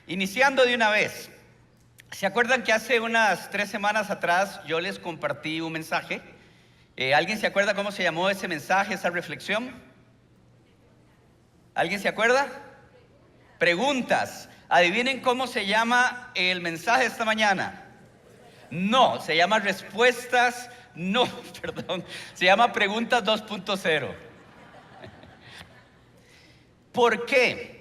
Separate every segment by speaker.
Speaker 1: Iniciando de una vez, ¿se acuerdan que hace unas 3 semanas atrás yo les compartí un mensaje? ¿Alguien se acuerda cómo se llamó ese mensaje, esa reflexión? ¿Alguien se acuerda? Preguntas. Adivinen cómo se llama el mensaje esta mañana. No, se llama respuestas, no, perdón, se llama preguntas 2.0. ¿Por qué?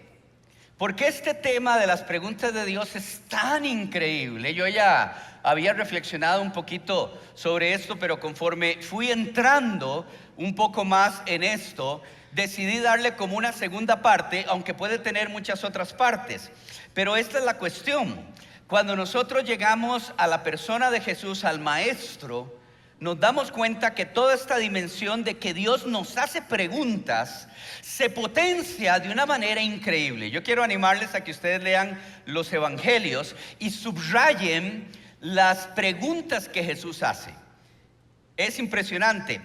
Speaker 1: Porque este tema de las preguntas de Dios es tan increíble. Yo ya había reflexionado un poquito sobre esto, pero conforme fui entrando un poco más en esto, decidí darle como una segunda parte, aunque puede tener muchas otras partes. Pero esta es la cuestión. Cuando nosotros llegamos a la persona de Jesús, al Maestro, nos damos cuenta que toda esta dimensión de que Dios nos hace preguntas se potencia de una manera increíble. Yo quiero animarles a que ustedes lean los evangelios y subrayen las preguntas que Jesús hace. Es impresionante.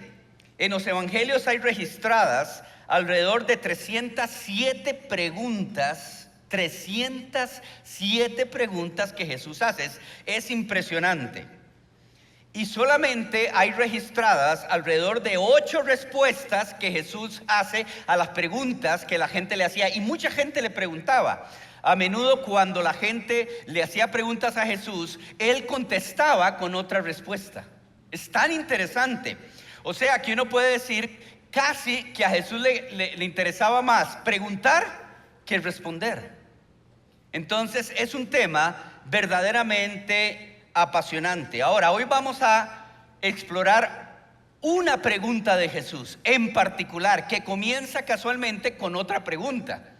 Speaker 1: En los evangelios hay registradas alrededor de 307 preguntas. 307 preguntas que Jesús hace. Es impresionante. Y solamente hay registradas alrededor de 8 respuestas que Jesús hace a las preguntas que la gente le hacía. Y mucha gente le preguntaba. A menudo cuando la gente le hacía preguntas a Jesús, Él contestaba con otra respuesta. Es tan interesante. O sea que uno puede decir casi que a Jesús le interesaba más preguntar que responder. Entonces es un tema verdaderamente apasionante. Ahora, hoy vamos a explorar una pregunta de Jesús en particular, que comienza casualmente con otra pregunta,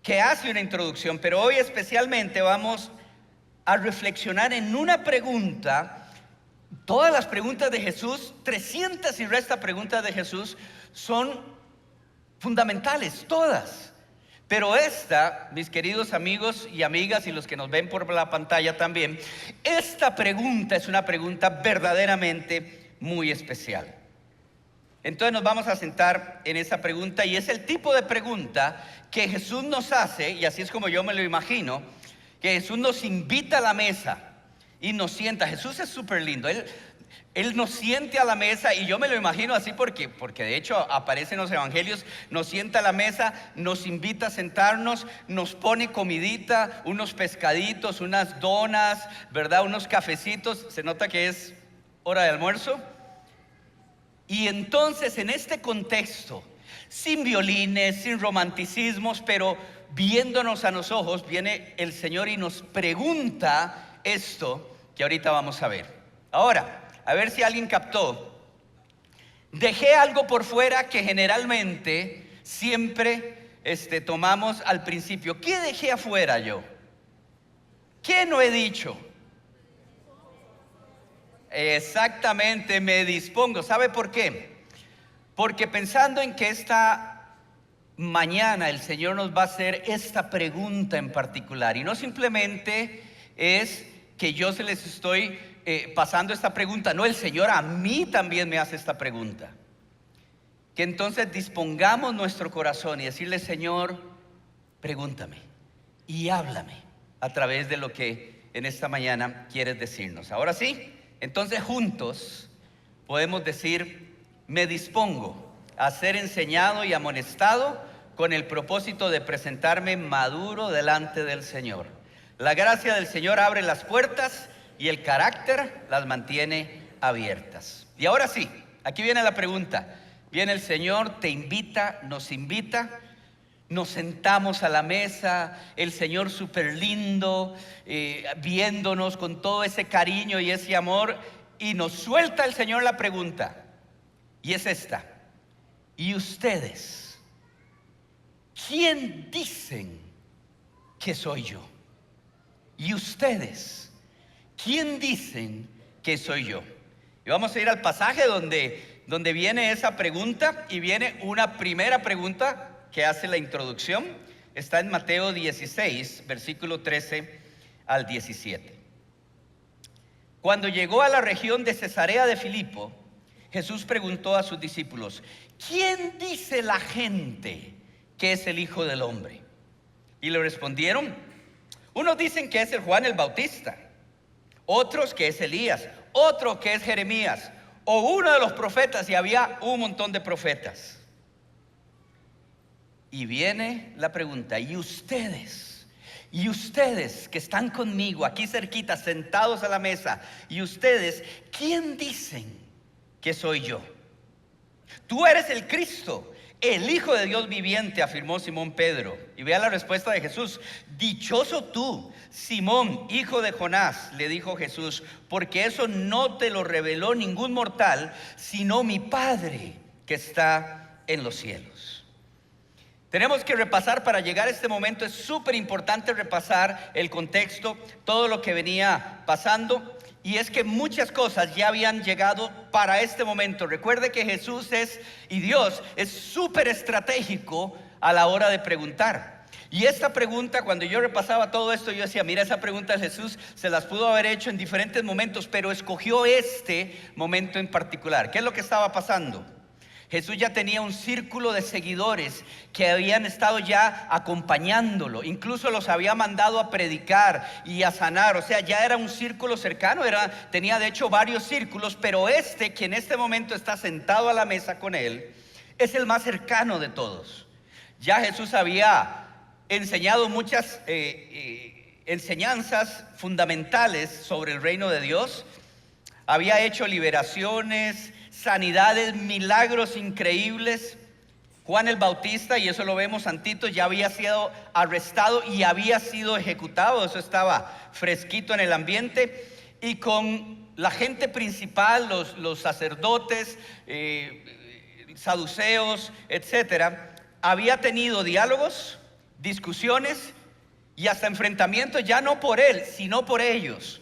Speaker 1: que hace una introducción, pero hoy especialmente vamos a reflexionar en una pregunta. Todas las preguntas de Jesús, 300 y resta preguntas de Jesús, son fundamentales, todas. Pero esta, mis queridos amigos y amigas y los que nos ven por la pantalla también, esta pregunta es una pregunta verdaderamente muy especial. Entonces nos vamos a sentar en esa pregunta, y es el tipo de pregunta que Jesús nos hace, y así es como yo me lo imagino, que Jesús nos invita a la mesa y nos sienta. Jesús es súper lindo. Él nos siente a la mesa, y yo me lo imagino así porque de hecho aparece en los evangelios. Nos sienta a la mesa, nos invita a sentarnos, nos pone comidita, unos pescaditos, unas donas, ¿verdad? Unos cafecitos. Se nota que es hora de almuerzo. Y entonces en este contexto, sin violines, sin romanticismos, pero viéndonos a los ojos, viene el Señor y nos pregunta esto que ahorita vamos a ver. Ahora, a ver si alguien captó. Dejé algo por fuera que generalmente siempre tomamos al principio. ¿Qué dejé afuera yo? ¿Qué no he dicho? Exactamente, me dispongo. ¿Sabe por qué? Porque pensando en que esta mañana el Señor nos va a hacer esta pregunta en particular, y no simplemente es que yo se les estoy pasando esta pregunta. No, el Señor a mí también me hace esta pregunta. Que entonces dispongamos nuestro corazón y decirle: Señor, pregúntame y háblame a través de lo que en esta mañana quieres decirnos. Ahora sí, entonces juntos podemos decir: me dispongo a ser enseñado y amonestado con el propósito de presentarme maduro delante del Señor. La gracia del Señor abre las puertas y el carácter las mantiene abiertas. Y ahora sí, aquí viene la pregunta. Viene el Señor, te invita, nos sentamos a la mesa, el Señor súper lindo, viéndonos con todo ese cariño y ese amor, y nos suelta el Señor la pregunta, y es esta: ¿y ustedes quién dicen que soy yo? ¿Y ustedes quién dicen que soy yo? Y vamos a ir al pasaje donde viene esa pregunta, y viene una primera pregunta que hace la introducción. Está en Mateo 16, versículo 13 al 17. Cuando llegó a la región de Cesarea de Filipo, Jesús preguntó a sus discípulos: ¿quién dice la gente que es el Hijo del Hombre? Y le respondieron, unos dicen que es el Juan el Bautista, otros que es Elías, otro que es Jeremías, o uno de los profetas, y había un montón de profetas. Y viene la pregunta, ¿y ustedes que están conmigo aquí cerquita, sentados a la mesa, y ustedes, quién dicen que soy yo? Tú eres el Cristo, el Hijo de Dios viviente, afirmó Simón Pedro. Y vea la respuesta de Jesús. Dichoso tú, Simón, hijo de Jonás, le dijo Jesús, porque eso no te lo reveló ningún mortal, sino mi Padre que está en los cielos. Tenemos que repasar para llegar a este momento. Es súper importante repasar el contexto, todo lo que venía pasando. Y es que muchas cosas ya habían llegado para este momento. Recuerde que Jesús y Dios es súper estratégico a la hora de preguntar. Y esta pregunta, cuando yo repasaba todo esto, yo decía, mira, esa pregunta Jesús se las pudo haber hecho en diferentes momentos, pero escogió este momento en particular. ¿Qué es lo que estaba pasando? Jesús ya tenía un círculo de seguidores que habían estado ya acompañándolo, incluso los había mandado a predicar y a sanar. O sea, ya era un círculo cercano, tenía de hecho varios círculos, pero que en este momento está sentado a la mesa con él, es el más cercano de todos. Ya Jesús había enseñado muchas enseñanzas fundamentales sobre el reino de Dios, había hecho liberaciones, sanidades, milagros increíbles. Juan el Bautista, y eso lo vemos antito, ya había sido arrestado y había sido ejecutado. Eso estaba fresquito en el ambiente. Y con la gente principal, los sacerdotes, saduceos, etcétera, había tenido diálogos, discusiones y hasta enfrentamientos, ya no por él, sino por ellos.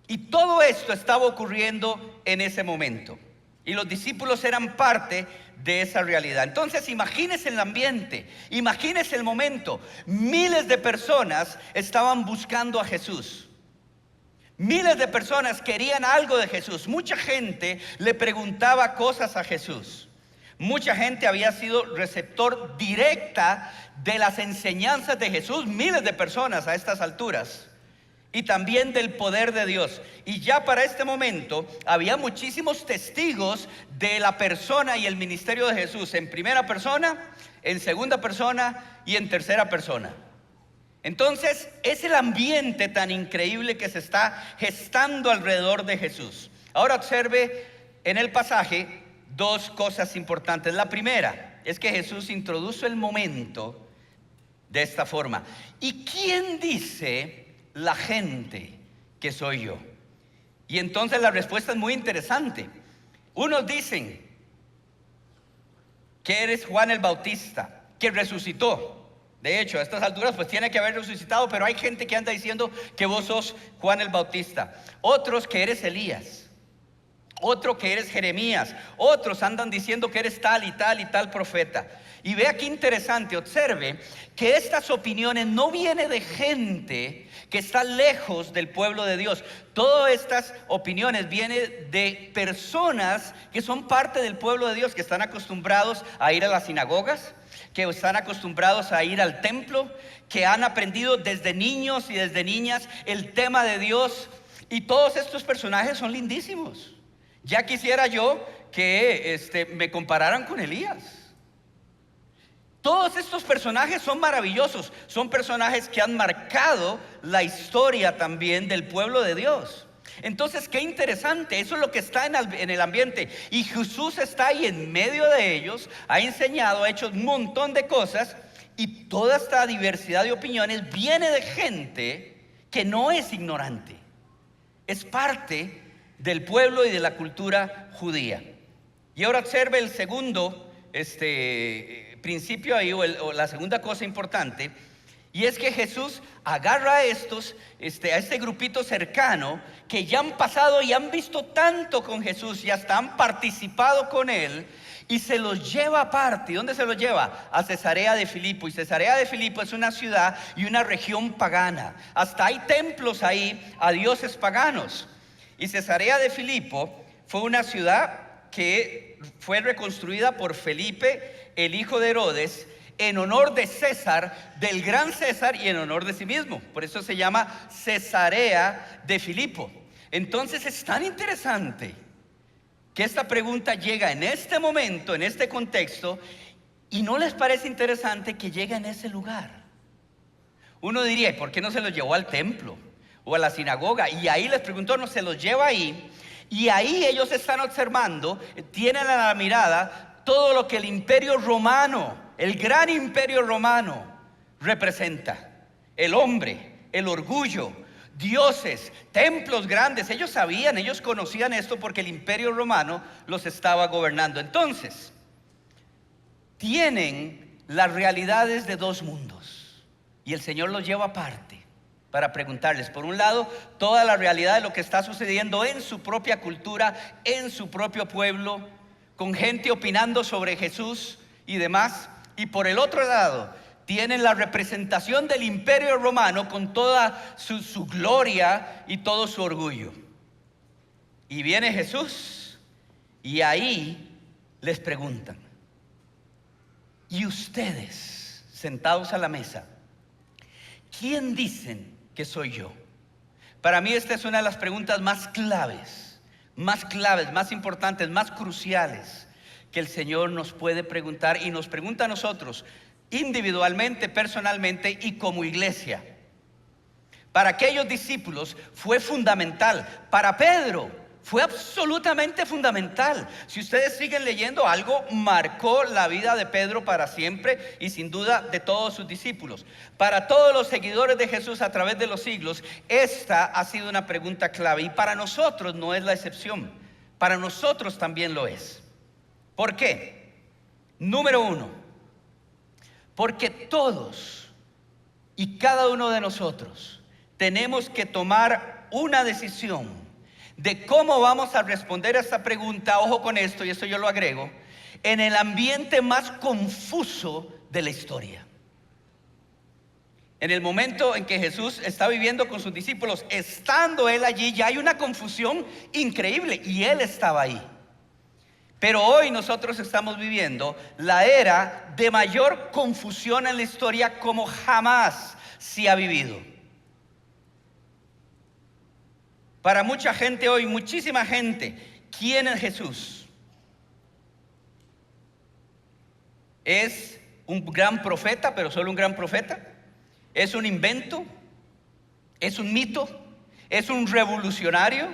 Speaker 1: Y todo esto estaba ocurriendo en ese momento. Y los discípulos eran parte de esa realidad. Entonces imagínense el ambiente, imagínense el momento. Miles de personas estaban buscando a Jesús. Miles de personas querían algo de Jesús. Mucha gente le preguntaba cosas a Jesús. Mucha gente había sido receptor directa de las enseñanzas de Jesús. Miles de personas a estas alturas. Y también del poder de Dios. Y ya para este momento había muchísimos testigos de la persona y el ministerio de Jesús, en primera persona, en segunda persona y en tercera persona. Entonces es el ambiente tan increíble que se está gestando alrededor de Jesús. Ahora observe en el pasaje dos cosas importantes. La primera es que Jesús introdujo el momento de esta forma. ¿Y quién dice la gente que soy yo? Y entonces la respuesta es muy interesante. Unos dicen que eres Juan el Bautista, que resucitó. De hecho, a estas alturas pues tiene que haber resucitado, pero hay gente que anda diciendo que vos sos Juan el Bautista. Otros que eres Elías, otro que eres Jeremías, otros andan diciendo que eres tal y tal y tal profeta. Y vea qué interesante, observe que estas opiniones no vienen de gente que está lejos del pueblo de Dios. Todas estas opiniones vienen de personas que son parte del pueblo de Dios, que están acostumbrados a ir a las sinagogas, que están acostumbrados a ir al templo, que han aprendido desde niños y desde niñas el tema de Dios. Y todos estos personajes son lindísimos. Ya quisiera yo que me compararan con Elías. Todos estos personajes son maravillosos, son personajes que han marcado la historia también del pueblo de Dios. Entonces, qué interesante, eso es lo que está en el ambiente. Y Jesús está ahí en medio de ellos, ha enseñado, ha hecho un montón de cosas. Y toda esta diversidad de opiniones viene de gente que no es ignorante, es parte del pueblo y de la cultura judía. Y ahora observe el segundo principio ahí, o la segunda cosa importante, y es que Jesús agarra a este grupito cercano que ya han pasado y han visto tanto con Jesús y hasta han participado con él, y se los lleva aparte. ¿Y dónde se los lleva? A Cesarea de Filipo. Y Cesarea de Filipo es una ciudad y una región pagana. Hasta hay templos ahí a dioses paganos. Y Cesarea de Filipo fue una ciudad que fue reconstruida por Felipe, el hijo de Herodes, en honor de César, del gran César, y en honor de sí mismo. Por eso se llama Cesarea de Filipo. Entonces es tan interesante que esta pregunta llega en este momento, en este contexto, y ¿no les parece interesante que llega en ese lugar? Uno diría, ¿y por qué no se los llevó al templo o a la sinagoga? Y ahí les preguntó, no, se los lleva ahí. Y ahí ellos están observando, tienen a la mirada todo lo que el imperio romano, el gran imperio romano representa. El hombre, el orgullo, dioses, templos grandes. Ellos sabían, ellos conocían esto porque el imperio romano los estaba gobernando. Entonces, tienen las realidades de dos mundos y el Señor los lleva aparte para preguntarles, por un lado, toda la realidad de lo que está sucediendo en su propia cultura, en su propio pueblo, con gente opinando sobre Jesús y demás, y por el otro lado tienen la representación del imperio romano con toda su gloria y todo su orgullo. Y viene Jesús y ahí les preguntan, ¿y ustedes, sentados a la mesa, quién dicen que soy yo? Para mí esta es una de las preguntas más claves, más importantes, más cruciales que el Señor nos puede preguntar y nos pregunta a nosotros individualmente, personalmente y como iglesia. Para aquellos discípulos fue fundamental, para Pedro fue absolutamente fundamental. Si ustedes siguen leyendo, algo marcó la vida de Pedro para siempre y sin duda de todos sus discípulos. Para todos los seguidores de Jesús a través de los siglos, esta ha sido una pregunta clave y para nosotros no es la excepción. Para nosotros también lo es. ¿Por qué? Número uno, porque todos y cada uno de nosotros tenemos que tomar una decisión de cómo vamos a responder a esta pregunta, ojo con esto, y esto yo lo agrego, en el ambiente más confuso de la historia. En el momento en que Jesús está viviendo con sus discípulos, estando él allí, ya hay una confusión increíble, y él estaba ahí. Pero hoy nosotros estamos viviendo la era de mayor confusión en la historia como jamás se ha vivido. Para mucha gente hoy, muchísima gente, ¿quién es Jesús? ¿Es un gran profeta, pero solo un gran profeta? ¿Es un invento? ¿Es un mito? ¿Es un revolucionario?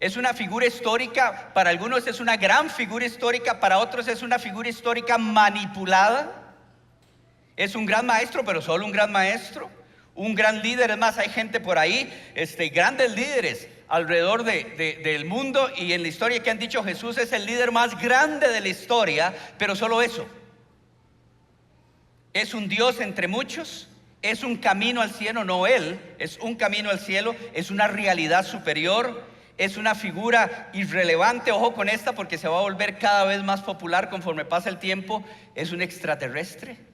Speaker 1: ¿Es una figura histórica? Para algunos es una gran figura histórica, para otros es una figura histórica manipulada. ¿Es un gran maestro, pero solo un gran maestro? Un gran líder, es más, hay gente por ahí, grandes líderes alrededor del mundo y en la historia que han dicho Jesús es el líder más grande de la historia, pero solo eso. Es un Dios entre muchos, es un camino al cielo, no él, es un camino al cielo, es una realidad superior, es una figura irrelevante, ojo con esta porque se va a volver cada vez más popular conforme pasa el tiempo, es un extraterrestre.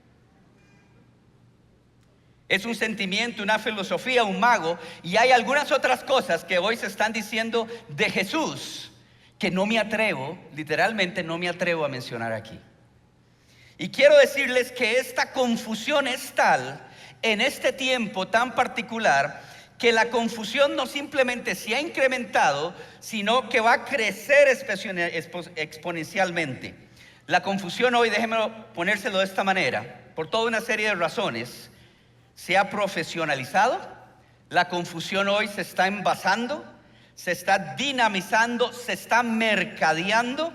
Speaker 1: Es un sentimiento, una filosofía, un mago. Y hay algunas otras cosas que hoy se están diciendo de Jesús que no me atrevo, literalmente no me atrevo a mencionar aquí. Y quiero decirles que esta confusión es tal en este tiempo tan particular que la confusión no simplemente se ha incrementado, sino que va a crecer exponencialmente. La confusión hoy, déjenme ponérselo de esta manera, por toda una serie de razones, se ha profesionalizado. La confusión hoy se está envasando, se está dinamizando, se está mercadeando.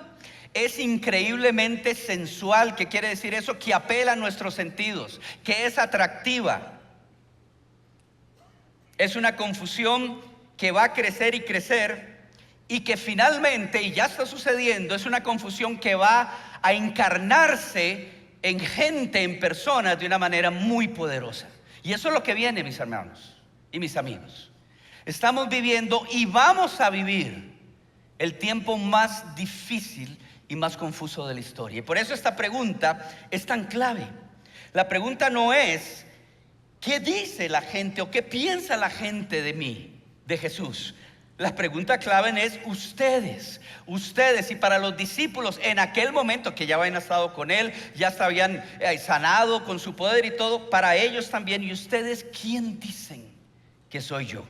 Speaker 1: Es increíblemente sensual. ¿Qué quiere decir eso? Que apela a nuestros sentidos, que es atractiva. Es una confusión que va a crecer y crecer y que finalmente, y ya está sucediendo, es una confusión que va a encarnarse en gente, en personas de una manera muy poderosa. Y eso es lo que viene, mis hermanos y mis amigos. Estamos viviendo y vamos a vivir el tiempo más difícil y más confuso de la historia. Y por eso esta pregunta es tan clave. La pregunta no es ¿qué dice la gente o qué piensa la gente de mí, de Jesús? La pregunta clave es ustedes. Y para los discípulos en aquel momento que ya habían estado con Él, ya se habían sanado con su poder y todo, para ellos también. ¿Y ustedes quién dicen que soy yo?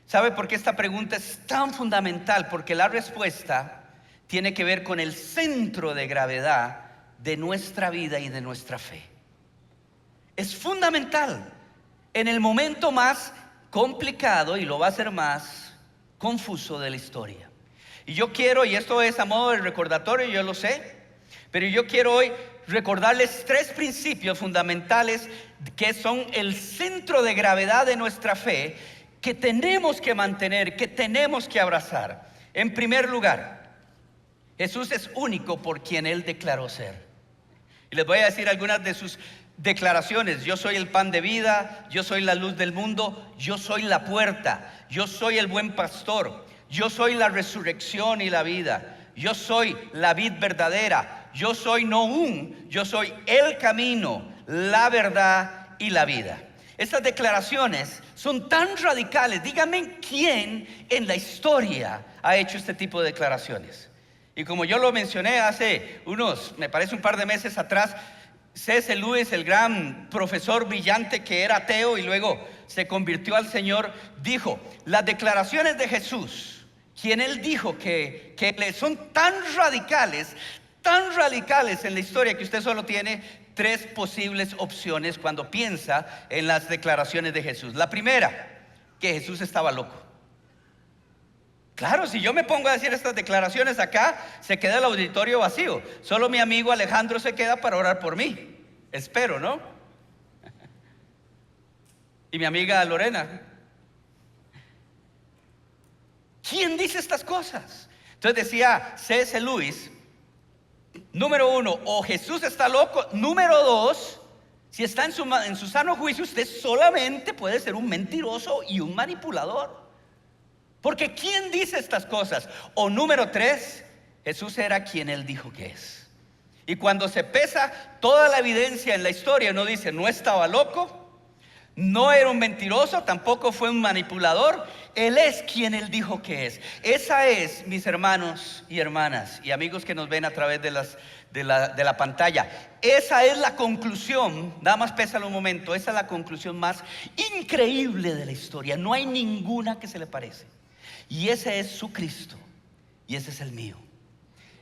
Speaker 1: ¿Sabe por qué esta pregunta es tan fundamental? Porque la respuesta tiene que ver con el centro de gravedad de nuestra vida y de nuestra fe. Es fundamental en el momento más complicado, y lo va a hacer más confuso, de la historia. Y yo quiero, y esto es a modo de recordatorio, yo lo sé, pero yo quiero hoy recordarles 3 principios fundamentales que son el centro de gravedad de nuestra fe, que tenemos que mantener, que tenemos que abrazar. En primer lugar, Jesús es único por quien Él declaró ser. Y les voy a decir algunas de sus declaraciones. Yo soy el pan de vida, yo soy la luz del mundo, yo soy la puerta, yo soy el buen pastor, yo soy la resurrección y la vida, yo soy la vid verdadera, yo soy yo soy el camino, la verdad y la vida. Estas declaraciones son tan radicales. Díganme quién en la historia ha hecho este tipo de declaraciones. Y como yo lo mencioné hace me parece un par de meses atrás, C.S. Lewis, el gran profesor brillante que era ateo y luego se convirtió al Señor, dijo: las declaraciones de Jesús, quien Él dijo que son tan radicales en la historia, que usted solo tiene 3 posibles opciones cuando piensa en las declaraciones de Jesús. La primera, que Jesús estaba loco. Claro, si yo me pongo a decir estas declaraciones acá, se queda el auditorio vacío. Solo mi amigo Alejandro se queda para orar por mí. Espero, ¿no? Y mi amiga Lorena. ¿Quién dice estas cosas? Entonces decía C.S. Lewis, número 1, o Jesús está loco. Número 2, si está en su sano juicio, usted solamente puede ser un mentiroso y un manipulador. Porque ¿quién dice estas cosas? O número 3, Jesús era quien Él dijo que es. Y cuando se pesa toda la evidencia en la historia, no dice, no estaba loco, no era un mentiroso, tampoco fue un manipulador. Él es quien Él dijo que es. Esa es, mis hermanos y hermanas y amigos que nos ven a través de la pantalla, esa es la conclusión. Nada más pésalo un momento. Esa es la conclusión más increíble de la historia. No hay ninguna que se le parece. Y ese es su Cristo, y ese es el mío.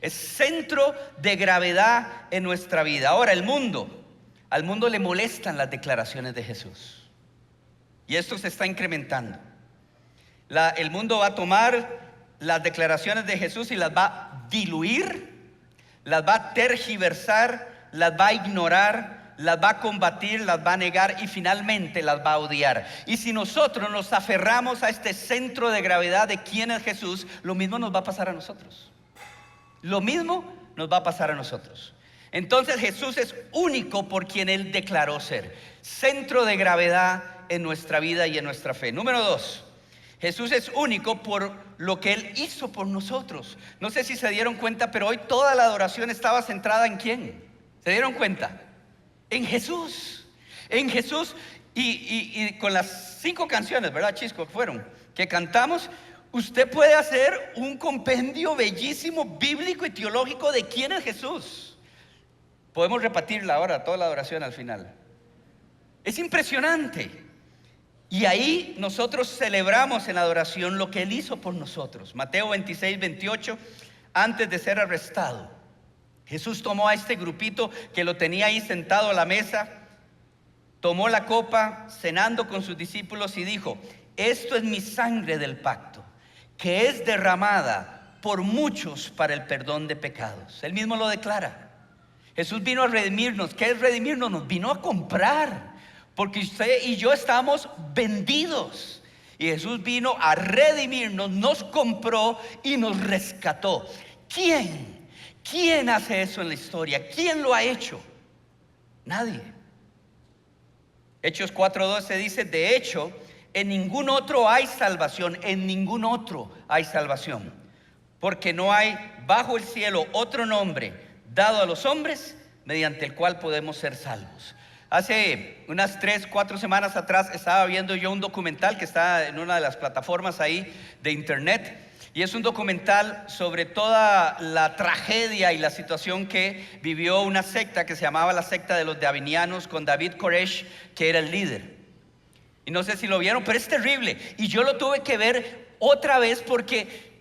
Speaker 1: Es centro de gravedad en nuestra vida. Ahora, al mundo le molestan las declaraciones de Jesús, y esto se está incrementando. El mundo va a tomar las declaraciones de Jesús y las va a diluir, las va a tergiversar, las va a ignorar, las va a combatir, las va a negar y finalmente las va a odiar. Y si nosotros nos aferramos a este centro de gravedad de quién es Jesús, lo mismo nos va a pasar a nosotros. Lo mismo nos va a pasar a nosotros. Entonces Jesús es único por quien Él declaró ser. Centro de gravedad en nuestra vida y en nuestra fe. Número 2, Jesús es único por lo que Él hizo por nosotros. No sé si se dieron cuenta, pero hoy toda la adoración estaba centrada en ¿quién? ¿Se dieron cuenta? En Jesús. En Jesús. Y con las 5 canciones, ¿verdad, Chisco? Que cantamos, usted puede hacer un compendio bellísimo, bíblico y teológico de quién es Jesús. Podemos repetirla ahora, toda la adoración al final. Es impresionante. Y ahí nosotros celebramos en la adoración lo que Él hizo por nosotros. Mateo 26, 28, antes de ser arrestado, Jesús tomó a este grupito que lo tenía ahí sentado a la mesa, tomó la copa, cenando con sus discípulos, y dijo: esto es mi sangre del pacto, que es derramada por muchos para el perdón de pecados. Él mismo lo declara. Jesús vino a redimirnos. ¿Qué es redimirnos? Nos vino a comprar, porque usted y yo estamos vendidos. Y Jesús vino a redimirnos, nos compró y nos rescató. ¿Quién hace eso en la historia? ¿Quién lo ha hecho? Nadie. Hechos 4:12 dice: de hecho, en ningún otro hay salvación, en ningún otro hay salvación, porque no hay bajo el cielo otro nombre dado a los hombres mediante el cual podemos ser salvos. Hace unas 3, 4 semanas atrás estaba viendo yo un documental que está en una de las plataformas ahí de internet. Y es un documental sobre toda la tragedia y la situación que vivió una secta que se llamaba la secta de los Davinianos, con David Koresh, que era el líder. Y no sé si lo vieron, pero es terrible. Y yo lo tuve que ver otra vez porque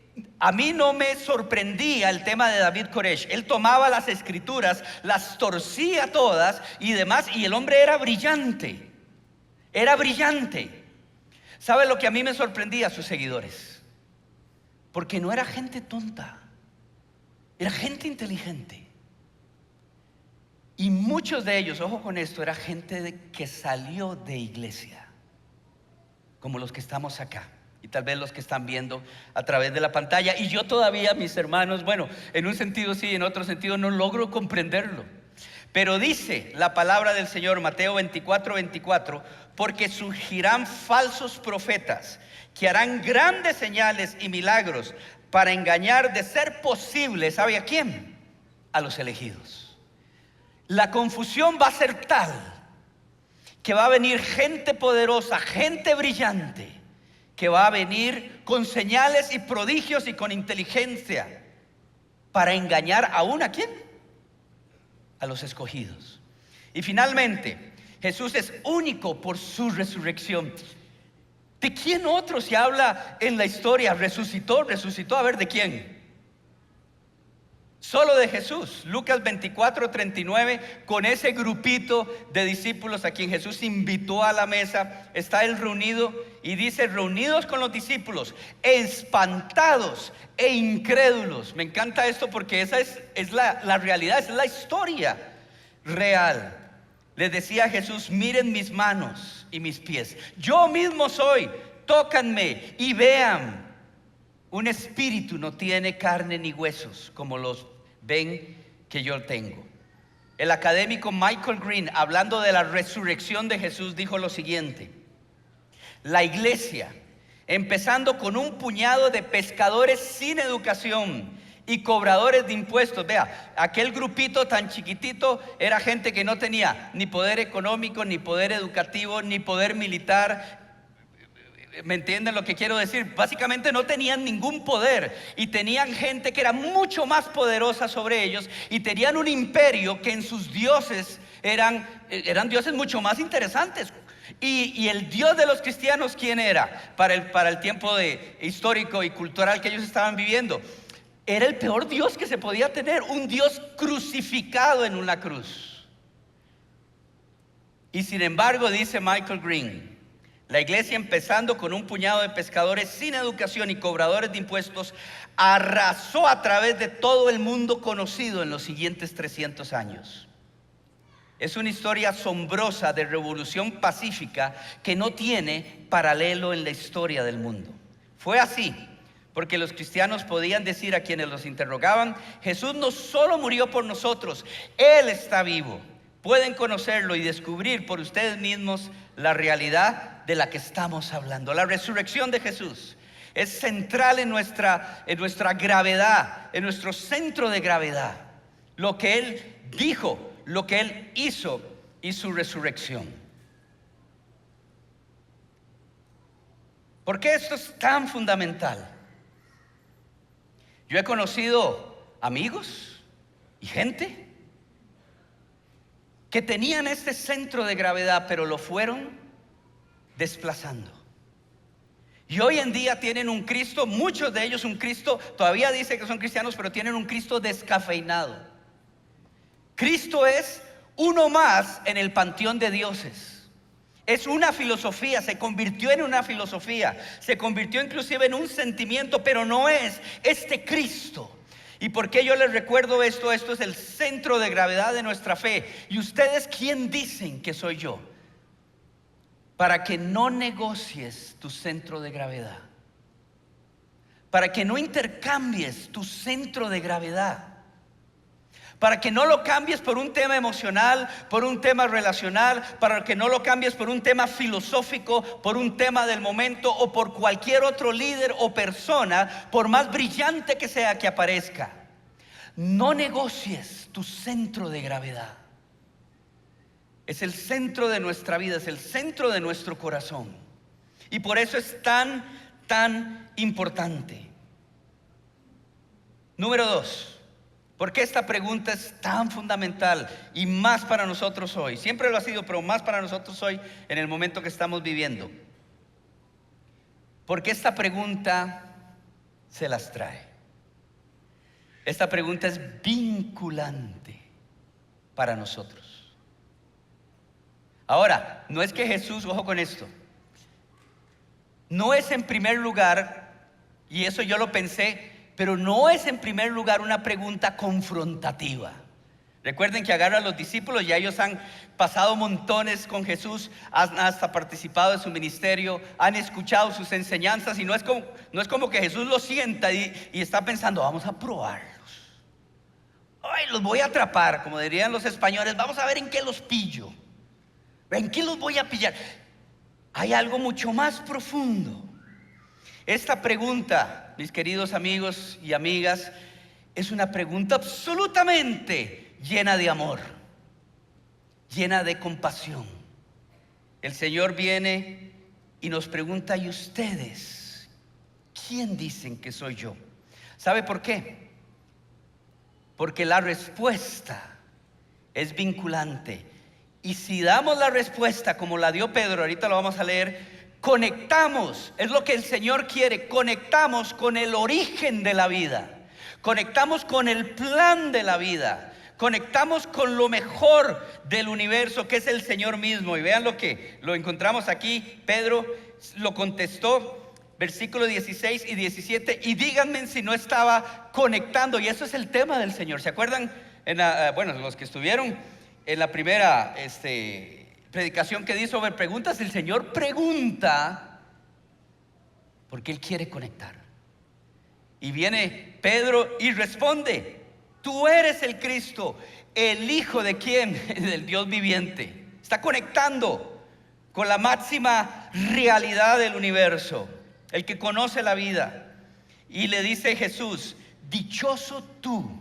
Speaker 1: a mí no me sorprendía el tema de David Koresh. Él tomaba las escrituras, las torcía todas y demás, y el hombre era brillante. Era brillante. ¿Sabe lo que a mí me sorprendía? Sus seguidores. Porque no era gente tonta, era gente inteligente. Y muchos de ellos, ojo con esto, era gente que salió de iglesia, como los que estamos acá. Y tal vez los que están viendo a través de la pantalla. Y yo todavía, mis hermanos, bueno, en un sentido sí, en otro sentido no logro comprenderlo. Pero dice la palabra del Señor, Mateo 24:24, porque surgirán falsos profetas que harán grandes señales y milagros para engañar, de ser posible, ¿sabe a quién? A los elegidos. La confusión va a ser tal que va a venir gente poderosa, gente brillante, que va a venir con señales y prodigios y con inteligencia para engañar aún ¿a quién? A los escogidos. Y finalmente, Jesús es único por su resurrección. ¿De quién otro se habla en la historia? Resucitó, a ver, ¿de quién? Solo de Jesús. Lucas 24:39, con ese grupito de discípulos a quien Jesús invitó a la mesa, está él reunido y dice, reunidos con los discípulos, espantados e incrédulos. Me encanta esto porque esa es la realidad, es la historia real. Les decía Jesús, miren mis manos y mis pies, yo mismo soy, tócanme y vean. Un espíritu no tiene carne ni huesos como los ven que yo tengo. El académico Michael Green, hablando de la resurrección de Jesús, dijo lo siguiente: la iglesia, empezando con un puñado de pescadores sin educación y cobradores de impuestos. Vea, aquel grupito tan chiquitito era gente que no tenía ni poder económico, ni poder educativo, ni poder militar. ¿Me entienden lo que quiero decir? Básicamente no tenían ningún poder y tenían gente que era mucho más poderosa sobre ellos y tenían un imperio que en sus dioses eran dioses mucho más interesantes. Y el Dios de los cristianos, ¿quién era? Para el tiempo histórico y cultural que ellos estaban viviendo, era el peor Dios que se podía tener, un Dios crucificado en una cruz. Y sin embargo, dice Michael Green, la iglesia, empezando con un puñado de pescadores sin educación y cobradores de impuestos, arrasó a través de todo el mundo conocido en los siguientes 300 años. Es una historia asombrosa de revolución pacífica que no tiene paralelo en la historia del mundo. Fue así porque los cristianos podían decir a quienes los interrogaban, Jesús no solo murió por nosotros, Él está vivo. Pueden conocerlo y descubrir por ustedes mismos la realidad de la que estamos hablando. La resurrección de Jesús es central en nuestra gravedad, en nuestro centro de gravedad. Lo que Él dijo, lo que Él hizo y su resurrección. ¿Por qué esto es tan fundamental? Yo he conocido amigos y gente que tenían este centro de gravedad, pero lo fueron desplazando. Y hoy en día tienen un Cristo, muchos de ellos un Cristo, todavía dice que son cristianos, pero tienen un Cristo descafeinado. Cristo es uno más en el panteón de dioses. Es una filosofía, se convirtió en una filosofía, se convirtió inclusive en un sentimiento, pero no es este Cristo. ¿Y por qué yo les recuerdo esto? Esto es el centro de gravedad de nuestra fe. ¿Y ustedes quién dicen que soy yo? Para que no negocies tu centro de gravedad, para que no intercambies tu centro de gravedad, para que no lo cambies por un tema emocional, por un tema relacional, para que no lo cambies por un tema filosófico, por un tema del momento o por cualquier otro líder o persona, por más brillante que sea que aparezca. No negocies tu centro de gravedad. Es el centro de nuestra vida, es el centro de nuestro corazón. Y por eso es tan importante. Número 2, ¿por qué esta pregunta es tan fundamental y más para nosotros hoy? Siempre lo ha sido, pero más para nosotros hoy en el momento que estamos viviendo. Porque esta pregunta se las trae. Esta pregunta es vinculante para nosotros. Ahora, no es que Jesús, ojo con esto, no es en primer lugar, y eso yo lo pensé, pero no es en primer lugar una pregunta confrontativa. Recuerden que agarra a los discípulos, ya ellos han pasado montones con Jesús, han hasta participado de su ministerio, han escuchado sus enseñanzas, y no es como que Jesús los sienta y está pensando, vamos a probarlos. Ay, los voy a atrapar, como dirían los españoles, vamos a ver en qué los pillo, en qué los voy a pillar. Hay algo mucho más profundo. Esta pregunta, mis queridos amigos y amigas, es una pregunta absolutamente llena de amor, llena de compasión. El Señor viene y nos pregunta: ¿y ustedes quién dicen que soy yo? ¿Sabe por qué? Porque la respuesta es vinculante. Y si damos la respuesta como la dio Pedro, ahorita lo vamos a leer, conectamos, es lo que el Señor quiere, conectamos con el origen de la vida, conectamos con el plan de la vida, conectamos con lo mejor del universo, que es el Señor mismo. Y vean lo que lo encontramos aquí. Pedro lo contestó, versículos 16 y 17, y díganme si no estaba conectando. Y eso es el tema del Señor. ¿Se acuerdan? Bueno, los que estuvieron en la primera predicación que di sobre preguntas, el Señor pregunta porque Él quiere conectar. Y viene Pedro y responde: tú eres el Cristo, el Hijo de ¿quién? Del Dios viviente. Está conectando con la máxima realidad del universo, el que conoce la vida. Y le dice Jesús: dichoso tú,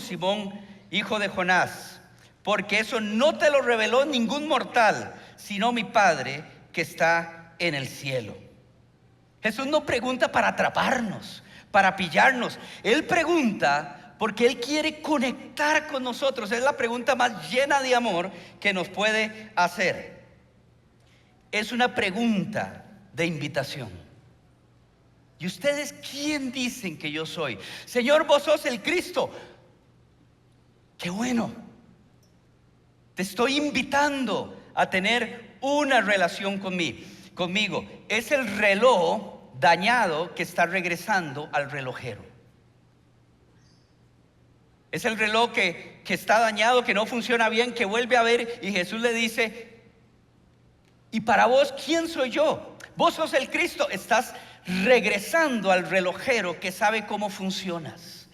Speaker 1: Simón, hijo de Jonás, porque eso no te lo reveló ningún mortal, sino mi Padre que está en el cielo. Jesús no pregunta para atraparnos, para pillarnos. Él pregunta porque Él quiere conectar con nosotros. Es la pregunta más llena de amor que nos puede hacer. Es una pregunta de invitación. ¿Y ustedes quién dicen que yo soy? Señor, vos sos el Cristo. ¡Qué bueno! Te estoy invitando a tener una relación conmigo. Es el reloj dañado que está regresando al relojero. Es el reloj que está dañado, que no funciona bien, que vuelve a ver, y Jesús le dice: ¿y para vos quién soy yo? Vos sos el Cristo. Estás regresando al relojero que sabe cómo funcionas,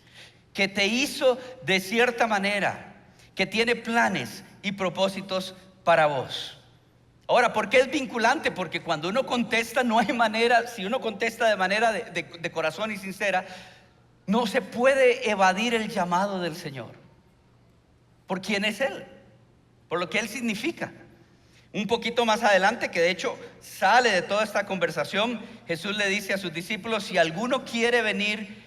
Speaker 1: que te hizo de cierta manera, que tiene planes y propósitos para vos. Ahora, ¿por qué es vinculante? Porque cuando uno contesta, no hay manera, si uno contesta de manera de corazón y sincera, no se puede evadir el llamado del Señor. ¿Por quién es Él? Por lo que Él significa. Un poquito más adelante, que de hecho sale de toda esta conversación, Jesús le dice a sus discípulos: si alguno quiere venir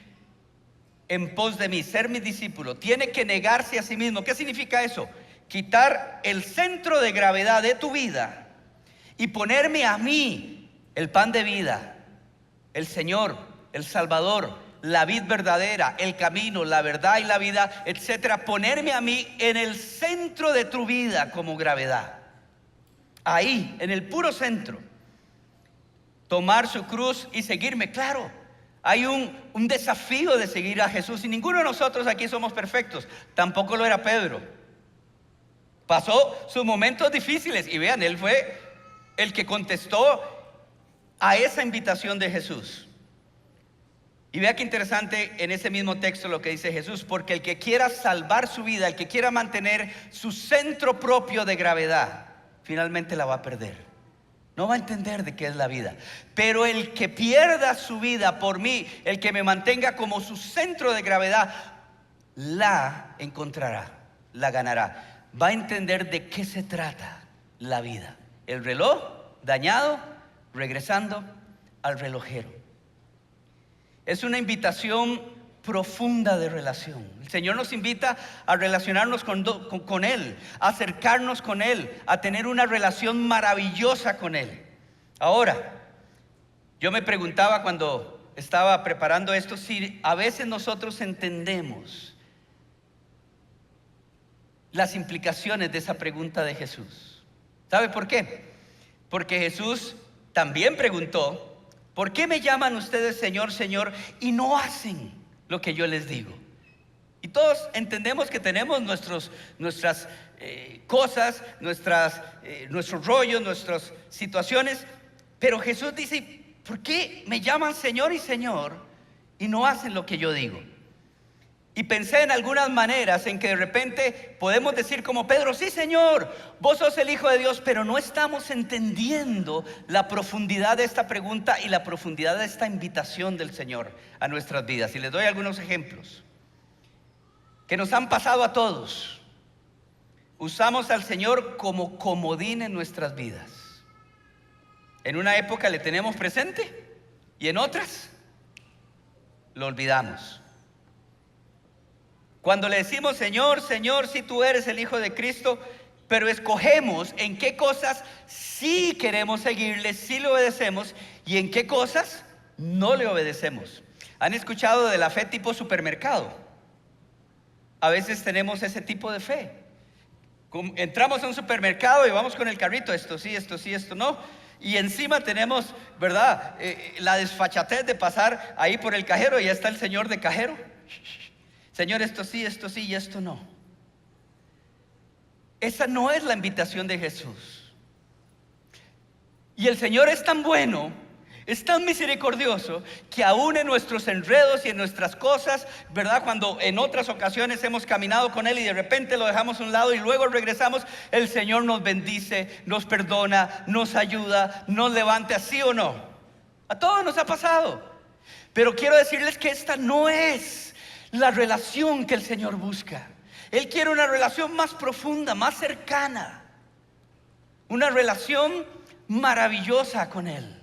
Speaker 1: en pos de mí, ser mi discípulo, tiene que negarse a sí mismo. ¿Qué significa eso? Quitar el centro de gravedad de tu vida y ponerme a mí, el pan de vida, el Señor, el Salvador, la vid verdadera, el camino, la verdad y la vida, etcétera. Ponerme a mí en el centro de tu vida como gravedad. Ahí, en el puro centro. Tomar su cruz y seguirme. Claro, hay un desafío de seguir a Jesús, y ninguno de nosotros aquí somos perfectos. Tampoco lo era Pedro. Pasó sus momentos difíciles, y vean, él fue el que contestó a esa invitación de Jesús. Y vea qué interesante en ese mismo texto lo que dice Jesús: porque el que quiera salvar su vida, el que quiera mantener su centro propio de gravedad, finalmente la va a perder. No va a entender de qué es la vida. Pero el que pierda su vida por mí, el que me mantenga como su centro de gravedad, la encontrará, la ganará. va a entender de qué se trata la vida. El reloj dañado, regresando al relojero. Es una invitación profunda de relación. El Señor nos invita a relacionarnos con Él, a acercarnos con Él, a tener una relación maravillosa con Él. Ahora, yo me preguntaba cuando estaba preparando esto, si a veces nosotros entendemos las implicaciones de esa pregunta de Jesús. ¿Sabe por qué? Porque Jesús también preguntó: ¿por qué me llaman ustedes Señor, Señor, y no hacen lo que yo les digo? Y todos entendemos que tenemos nuestras cosas, nuestros rollos, nuestras situaciones. Pero Jesús dice: ¿por qué me llaman Señor y Señor y no hacen lo que yo digo? Y pensé en algunas maneras en que de repente podemos decir como Pedro: sí, Señor, vos sos el Hijo de Dios, pero no estamos entendiendo la profundidad de esta pregunta y la profundidad de esta invitación del Señor a nuestras vidas. Y les doy algunos ejemplos que nos han pasado a todos. Usamos al Señor como comodín en nuestras vidas. En una época le tenemos presente y en otras lo olvidamos. Cuando le decimos Señor, Señor, si tú eres el Hijo de Cristo, pero escogemos en qué cosas sí queremos seguirle, sí le obedecemos, y en qué cosas no le obedecemos. ¿Han escuchado de la fe tipo supermercado? A veces tenemos ese tipo de fe. Entramos a un supermercado y vamos con el carrito: esto sí, esto sí, esto no. Y encima tenemos, ¿verdad?, la desfachatez de pasar ahí por el cajero y ya está el señor de cajero. Señor, esto sí y esto no. Esa no es la invitación de Jesús. Y el Señor es tan bueno, es tan misericordioso, que aún en nuestros enredos y en nuestras cosas, ¿verdad?, cuando en otras ocasiones hemos caminado con Él y de repente lo dejamos a un lado y luego regresamos, el Señor nos bendice, nos perdona, nos ayuda, nos levanta, ¿sí o no? A todos nos ha pasado. Pero quiero decirles que esta no es la relación que el Señor busca. Él quiere una relación más profunda, más cercana, una relación maravillosa con Él,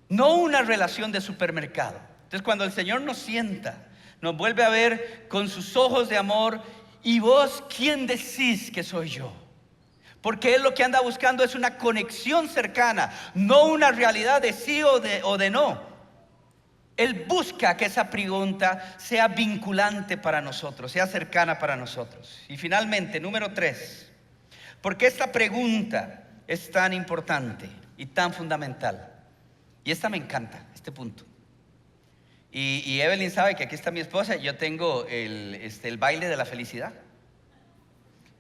Speaker 1: no una relación de supermercado. Entonces, cuando el Señor nos sienta, nos vuelve a ver con sus ojos de amor: ¿y vos quién decís que soy yo? Porque Él lo que anda buscando es una conexión cercana, no una realidad de sí o de no. Él busca que esa pregunta sea vinculante para nosotros, sea cercana para nosotros. Y finalmente, número 3, ¿por qué esta pregunta es tan importante y tan fundamental? Y esta me encanta, este punto. Y Evelyn sabe que aquí está mi esposa. Yo tengo el baile de la felicidad.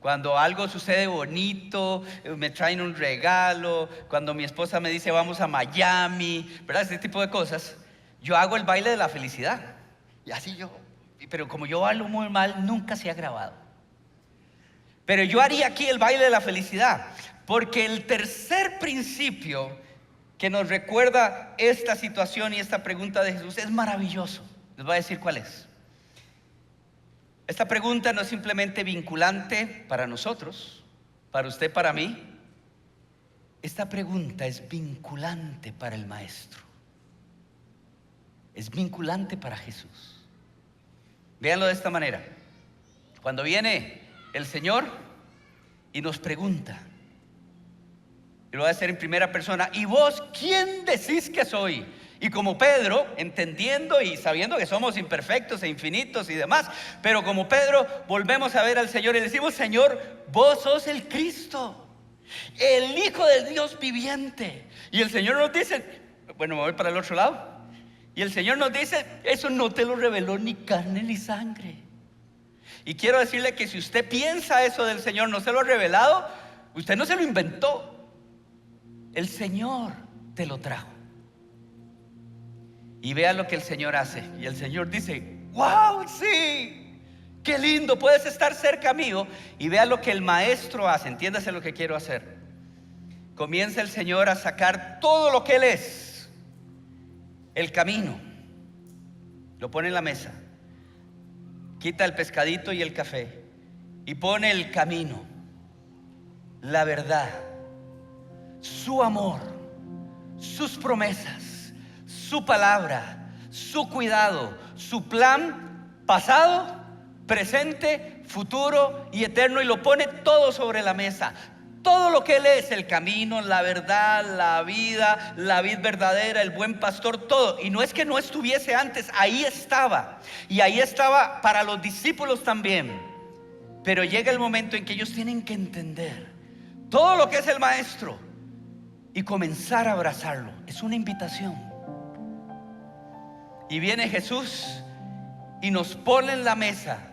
Speaker 1: Cuando algo sucede bonito, me traen un regalo, cuando mi esposa me dice vamos a Miami, ¿verdad?, este tipo de cosas, yo hago el baile de la felicidad. Y así pero como yo bailo muy mal, nunca se ha grabado. Pero yo haría aquí el baile de la felicidad, porque el tercer principio que nos recuerda esta situación y esta pregunta de Jesús es maravilloso. Les voy a decir cuál es. Esta pregunta no es simplemente vinculante para nosotros, para usted, para mí. Esta pregunta es vinculante para el Maestro. Es vinculante para Jesús. Véanlo de esta manera. Cuando viene el Señor y nos pregunta, y lo voy a hacer en primera persona: ¿y vos quién decís que soy? Y como Pedro, entendiendo y sabiendo que somos imperfectos e infinitos y demás, pero como Pedro volvemos a ver al Señor y le decimos: Señor, vos sos el Cristo, el Hijo del Dios viviente. Y el Señor nos dice, bueno, me voy para el otro lado. Y el Señor nos dice: eso no te lo reveló ni carne ni sangre. Y quiero decirle que si usted piensa eso del Señor, no se lo ha revelado, usted no se lo inventó. El Señor te lo trajo. Y vea lo que el Señor hace. Y el Señor dice: wow, sí, qué lindo, puedes estar cerca mío. Y vea lo que el Maestro hace. Entiéndase lo que quiero hacer. Comienza el Señor a sacar todo lo que Él es. El camino lo pone en la mesa, quita el pescadito y el café y pone el camino, la verdad, su amor, sus promesas, su palabra, su cuidado, su plan pasado, presente, futuro y eterno, y lo pone todo sobre la mesa. Todo lo que Él es, el camino, la verdad, la vida, la vid verdadera, el buen pastor, todo. Y no es que no estuviese antes, ahí estaba. Y ahí estaba para los discípulos también. Pero llega el momento en que ellos tienen que entender todo lo que es el Maestro y comenzar a abrazarlo. Es una invitación. Y viene Jesús y nos pone en la mesa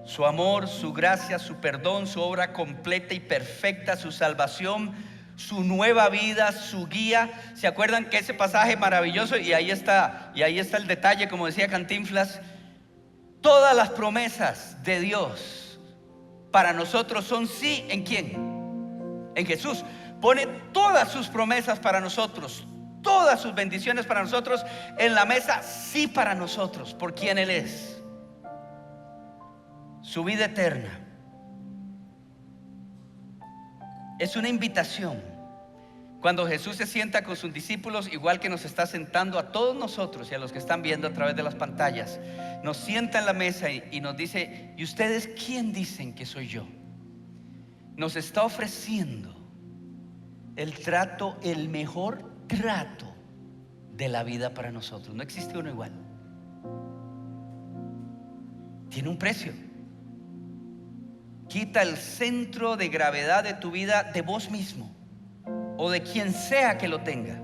Speaker 1: su amor, su gracia, su perdón, su obra completa y perfecta, su salvación, su nueva vida, su guía. ¿Se acuerdan que ese pasaje maravilloso? Y ahí está el detalle, como decía Cantinflas. Todas las promesas de Dios para nosotros son sí. ¿En quién? En Jesús. Pone todas sus promesas para nosotros, todas sus bendiciones para nosotros en la mesa, sí, para nosotros, por quien Él es. Su vida eterna es una invitación. Cuando Jesús se sienta con sus discípulos, igual que nos está sentando a todos nosotros y a los que están viendo a través de las pantallas, nos sienta en la mesa y nos dice: ¿y ustedes quién dicen que soy yo? Nos está ofreciendo el trato, el mejor trato de la vida para nosotros. No existe uno igual. Tiene un precio. Quita el centro de gravedad de tu vida de vos mismo o de quien sea que lo tenga,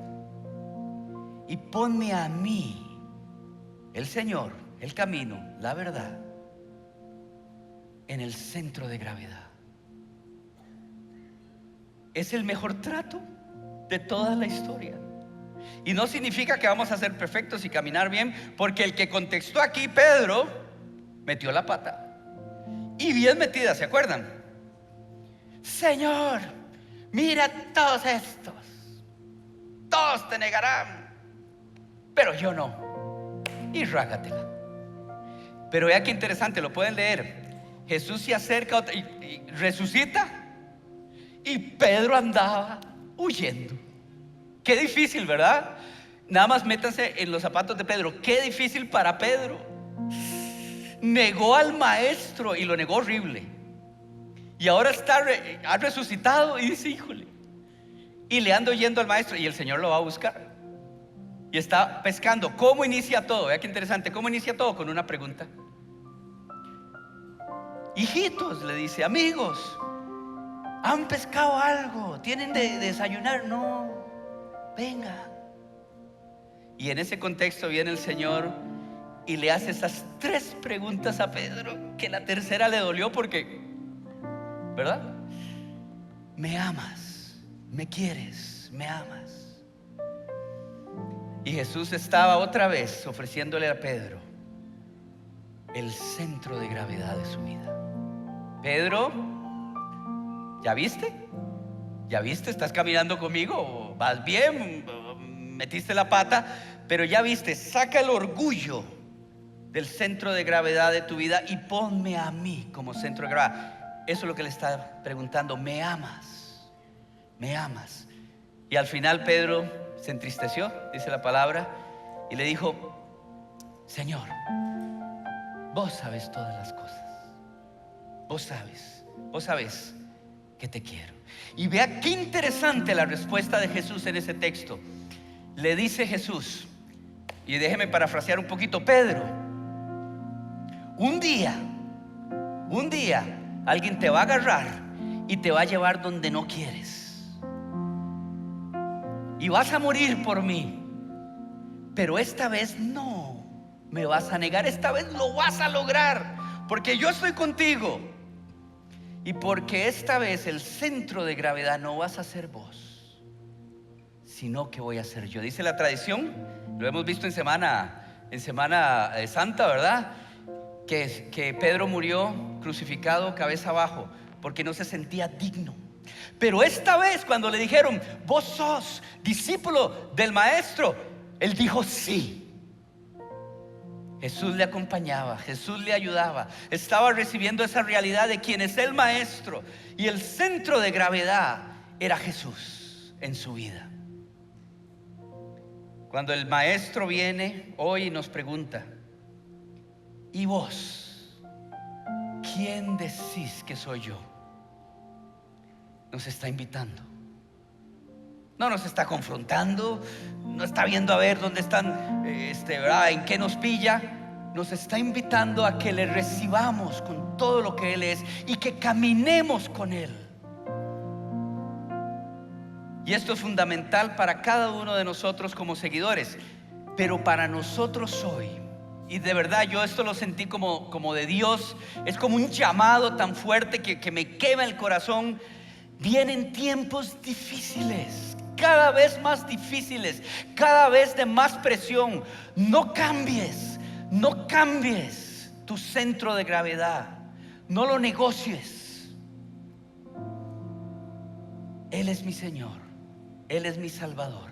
Speaker 1: y ponme a mí, el Señor, el camino, la verdad, en el centro de gravedad. Es el mejor trato de toda la historia. Y no significa que vamos a ser perfectos y caminar bien, porque el que contestó aquí, Pedro, metió la pata. Y bien metida, ¿se acuerdan? Señor, mira todos estos, todos te negarán, pero yo no. Y rágatela. Pero vea qué interesante, lo pueden leer. Jesús se acerca y resucita, y Pedro andaba huyendo. Qué difícil, ¿verdad? Nada más métanse en los zapatos de Pedro. Qué difícil para Pedro. Negó al Maestro y lo negó horrible. Y ahora ha resucitado y dice: híjole. Y le ando yendo al Maestro, y el Señor lo va a buscar. Y está pescando. ¿Cómo inicia todo? Vea qué interesante. ¿Cómo inicia todo? Con una pregunta. Hijitos, le dice, amigos, ¿han pescado algo? ¿Tienen de desayunar? No, venga. Y en ese contexto viene el Señor y le hace esas 3 preguntas a Pedro, que la tercera le dolió porque, ¿verdad? ¿Me amas? ¿Me quieres? ¿Me amas? Y Jesús estaba otra vez ofreciéndole a Pedro el centro de gravedad de su vida. Pedro, ¿ya viste? ¿Ya viste? ¿Estás caminando conmigo? ¿Vas bien? ¿Metiste la pata? Pero ya viste, saca el orgullo del centro de gravedad de tu vida y ponme a mí como centro de gravedad. Eso es lo que le está preguntando. ¿Me amas? ¿Me amas? Y al final Pedro se entristeció, dice la palabra, y le dijo: Señor, vos sabes todas las cosas. Vos sabes que te quiero. Y vea qué interesante la respuesta de Jesús en ese texto. Le dice Jesús, y déjeme parafrasear un poquito: Pedro, un día alguien te va a agarrar y te va a llevar donde no quieres, y vas a morir por mí, pero esta vez no me vas a negar, esta vez lo vas a lograr, porque yo estoy contigo, y porque esta vez el centro de gravedad no vas a ser vos, sino que voy a ser yo. Dice la tradición, lo hemos visto en Semana Santa, ¿verdad? Que Pedro murió crucificado cabeza abajo porque no se sentía digno. Pero esta vez, cuando le dijeron: vos sos discípulo del Maestro, él dijo: sí. Jesús le acompañaba, Jesús le ayudaba, estaba recibiendo esa realidad de quién es el maestro, y el centro de gravedad era Jesús en su vida. Cuando el maestro viene hoy y nos pregunta: ¿y vos? ¿Quién decís que soy yo? Nos está invitando. No nos está confrontando, no está viendo a ver dónde están, ¿verdad? En qué nos pilla. Nos está invitando a que le recibamos con todo lo que Él es y que caminemos con Él. Y esto es fundamental para cada uno de nosotros como seguidores, pero para nosotros hoy. Y de verdad yo esto lo sentí como de Dios. Es como un llamado tan fuerte que me quema el corazón. Vienen tiempos difíciles, cada vez más difíciles, cada vez de más presión. No cambies tu centro de gravedad, no lo negocies. Él es mi Señor, Él es mi Salvador.